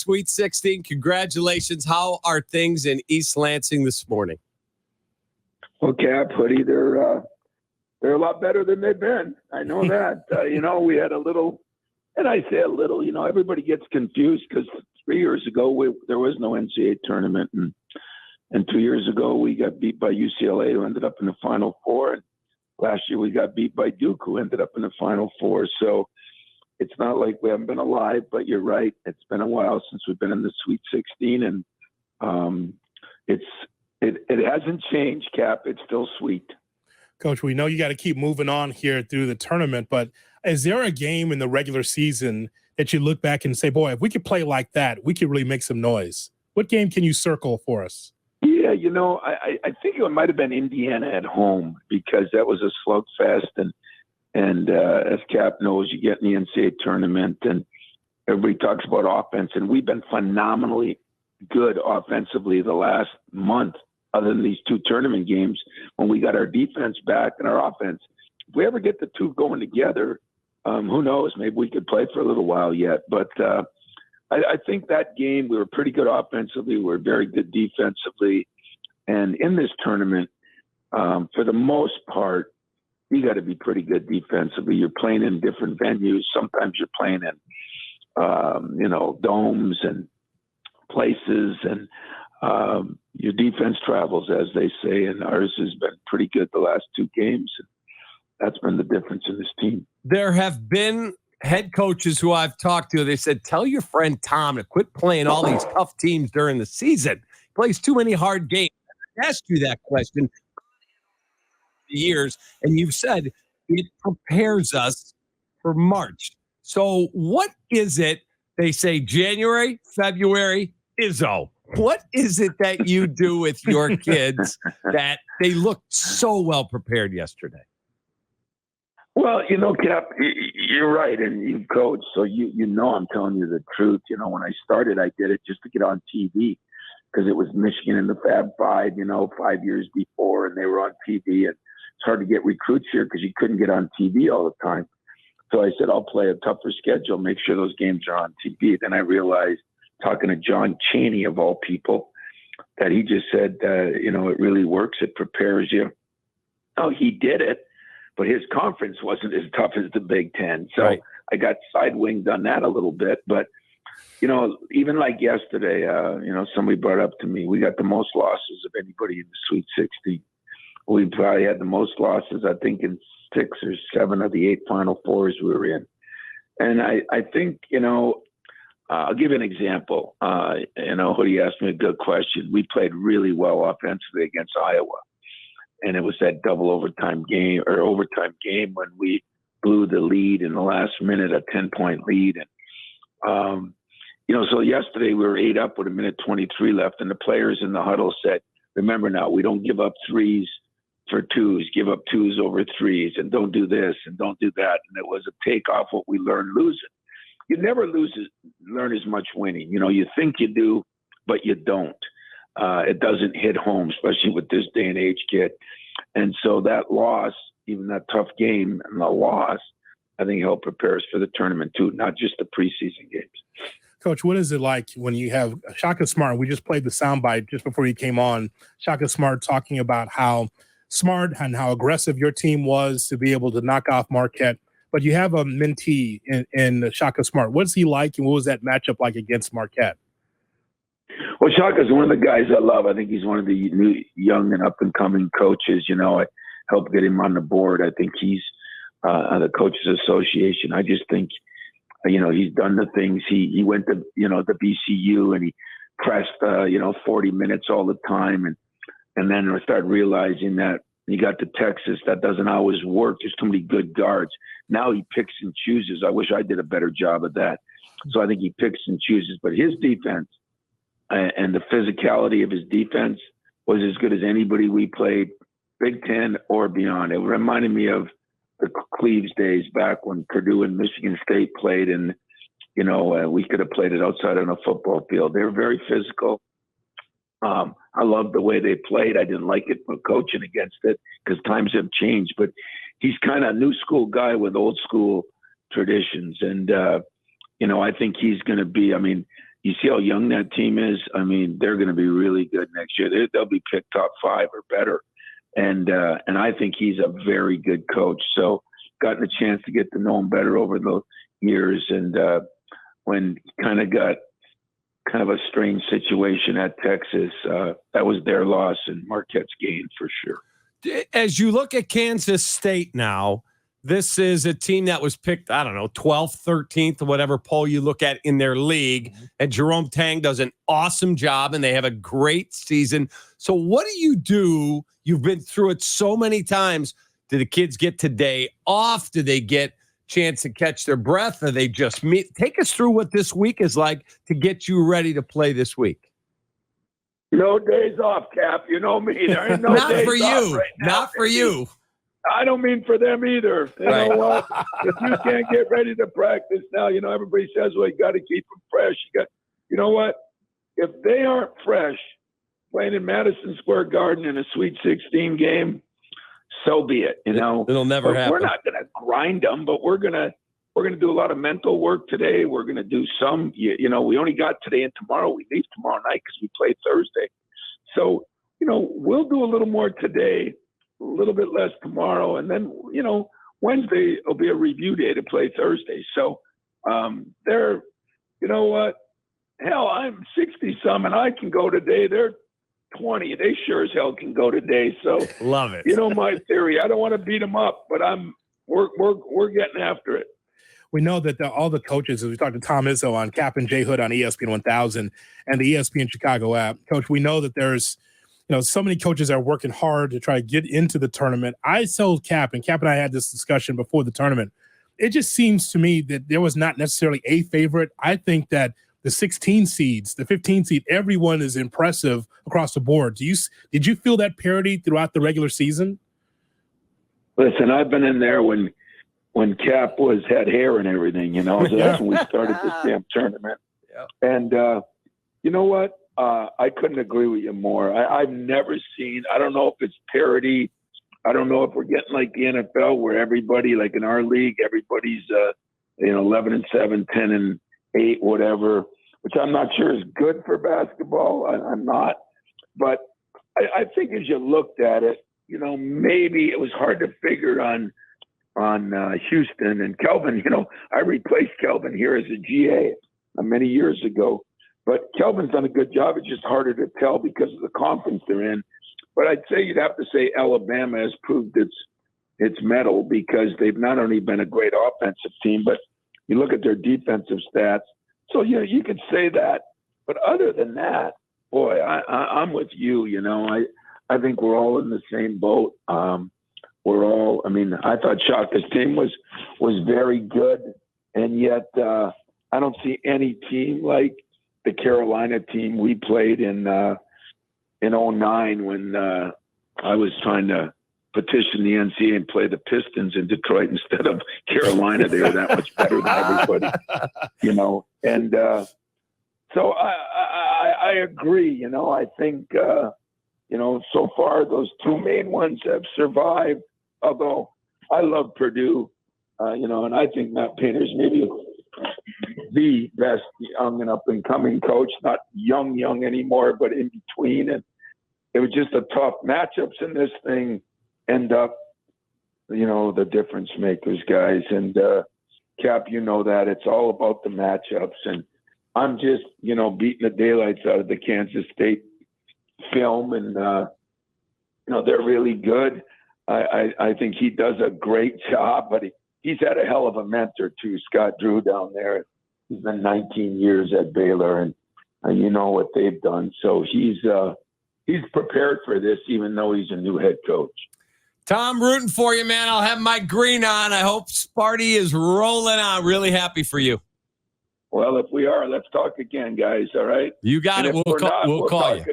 Sweet 16. Congratulations. How are things in East Lansing this morning? Well, Cap, Hoodie, they're a lot better than they've been. I know that. We had a little, and I say a little, everybody gets confused because 3 years ago there was no NCAA tournament. And 2 years ago we got beat by UCLA, who ended up in the Final Four. And last year we got beat by Duke, who ended up in the Final Four. So it's not like we haven't been alive, but you're right. It's been a while since we've been in the Sweet 16, and it hasn't changed, Cap. It's still sweet. Coach, we know you got to keep moving on here through the tournament, but is there a game in the regular season that you look back and say, boy, if we could play like that, we could really make some noise? What game can you circle for us? Yeah, I think it might have been Indiana at home, because that was a slugfest, and as Cap knows, you get in the NCAA tournament and everybody talks about offense, and we've been phenomenally good offensively the last month, other than these two tournament games, when we got our defense back and our offense. If we ever get the two going together, who knows, maybe we could play for a little while yet. But I think that game, we were pretty good offensively. We were very good defensively. And in this tournament, for the most part, you got to be pretty good defensively. You're playing in different venues. Sometimes you're playing in, domes and places, and your defense travels, as they say, and ours has been pretty good the last two games. That's been the difference in this team. There have been head coaches who I've talked to. They said, tell your friend Tom to quit playing all these tough teams during the season. He plays too many hard games. I asked you that question for years, and you've said it prepares us for March. So what is it? They say January, February, Izzo. What is it that you do with your kids that they looked so well prepared yesterday? Well, Cap, you're right, and you coach, so you know I'm telling you the truth. When I started, I did it just to get on TV, because it was Michigan in the Fab Five, 5 years before, and they were on TV, and it's hard to get recruits here because you couldn't get on TV all the time. So I said, I'll play a tougher schedule, make sure those games are on TV. Then I realized, talking to John Chaney, of all people, that he just said, it really works. It prepares you. Oh, he did it, but his conference wasn't as tough as the Big Ten. So right. I got side-winged on that a little bit. But, even like yesterday, somebody brought up to me, we got the most losses of anybody in the Sweet 16. We probably had the most losses, I think, in 6 or 7 of the 8 Final Fours we were in. And I think, I'll give you an example. Hoodie asked me a good question. We played really well offensively against Iowa. And it was that overtime game when we blew the lead in the last minute, a 10-point lead. And, so yesterday we were 8 up with 1:23 left, and the players in the huddle said, remember now, we don't give up threes for twos, give up twos over threes, and don't do this and don't do that. And it was a takeoff what we learned losing. You never learn as much winning. You think you do, but you don't. It doesn't hit home, especially with this day and age, kid. And so that loss, even that tough game and the loss, I think helped prepare us for the tournament too, not just the preseason games. Coach, what is it like when you have Shaka Smart? We just played the soundbite just before you came on. Shaka Smart talking about how smart and how aggressive your team was to be able to knock off Marquette. But you have a mentee in Shaka Smart. What's he like, and what was that matchup like against Marquette? Well, Shaka's one of the guys I love. I think he's one of the new, young and up-and-coming coaches. I helped get him on the board. I think he's on the Coaches Association. I just think, he's done the things. He went to, the BCU, and he pressed, 40 minutes all the time. And then I started realizing that he got to Texas. That doesn't always work. There's too many good guards. Now he picks and chooses. I wish I did a better job of that. So I think he picks and chooses. But his defense and the physicality of his defense was as good as anybody we played, Big Ten or beyond. It reminded me of the Cleves days back when Purdue and Michigan State played, and we could have played it outside on a football field. They were very physical. I loved the way they played. I didn't like it for coaching against it because times have changed. But he's kind of a new school guy with old school traditions, and I think he's going to be. you see how young that team is. I mean, they're going to be really good next year. They'll be picked top 5 or better. And I think he's a very good coach. So gotten a chance to get to know him better over the years. And when kind of got kind of a strange situation at Texas, that was their loss and Marquette's gain for sure. As you look at Kansas State now, this is a team that was picked, I don't know, 12th, 13th, or whatever poll you look at in their league. And Jerome Tang does an awesome job, and they have a great season. So what do you do? You've been through it so many times. Do the kids get today off? Do they get a chance to catch their breath? Or they just meet? Take us through what this week is like to get you ready to play this week. No days off, Cap. You know me. There ain't no Not days for off you. right now. Not for you. I don't mean for them either. You know what? If you can't get ready to practice now, everybody says, well, you got to keep them fresh. You know what? If they aren't fresh playing in Madison Square Garden in a Sweet 16 game, so be it. It'll never happen. We're not going to grind them, but we're going to do a lot of mental work today. We're going to do some, we only got today and tomorrow. We leave tomorrow night because we play Thursday. So, we'll do a little more today, a little bit less tomorrow. And then, Wednesday will be a review day to play Thursday. So they're, you know what? Hell, I'm 60-some and I can go today. They're 20. They sure as hell can go today. So love it. My theory. I don't want to beat them up, but we're getting after it. We know that all the coaches, as we talked to Tom Izzo on Kaplan, Jay Hood on ESPN 1000 and the ESPN Chicago app, Coach, we know that there's, so many coaches are working hard to try to get into the tournament. I told Cap and I had this discussion before the tournament. It just seems to me that there was not necessarily a favorite. I think that the 16 seeds, the 15 seed, everyone is impressive across the board. Did you feel that parity throughout the regular season? Listen, I've been in there when Cap had hair and everything, so that's when we started this damn tournament. Yep. And you know what? I couldn't agree with you more. I've never seen, I don't know if it's parity. I don't know if we're getting like the NFL where everybody, like in our league, everybody's 11-7, 10-8, whatever, which I'm not sure is good for basketball. I'm not. But I think as you looked at it, maybe it was hard to figure on Houston and Kelvin. I replaced Kelvin here as a GA many years ago. But Kelvin's done a good job. It's just harder to tell because of the conference they're in. But I'd say you'd have to say Alabama has proved its mettle because they've not only been a great offensive team, but you look at their defensive stats. So, you could say that. But other than that, boy, I'm with you. I think we're all in the same boat. I thought Shaka's team was very good. And yet I don't see any team like the Carolina team we played in 2009 when I was trying to petition the NCAA and play the Pistons in Detroit instead of Carolina. They were that much better than everybody, And so I agree. I think so far those two main ones have survived. Although I love Purdue, and I think Matt Painter's maybe the best young and up and coming coach, not young anymore, but in between. And it was just a tough matchups in this thing end up, the difference makers, guys. And Cap, that it's all about the matchups. And I'm just, beating the daylights out of the Kansas State film. And, they're really good. I think he does a great job, but he's had a hell of a mentor too, Scott Drew down there. He's been 19 years at Baylor, and you know what they've done. So he's prepared for this, even though he's a new head coach. Tom, rooting for you, man. I'll have my green on. I hope Sparty is rolling on. Really happy for you. Well, if we are, let's talk again, guys. All right. You got it. We'll call you.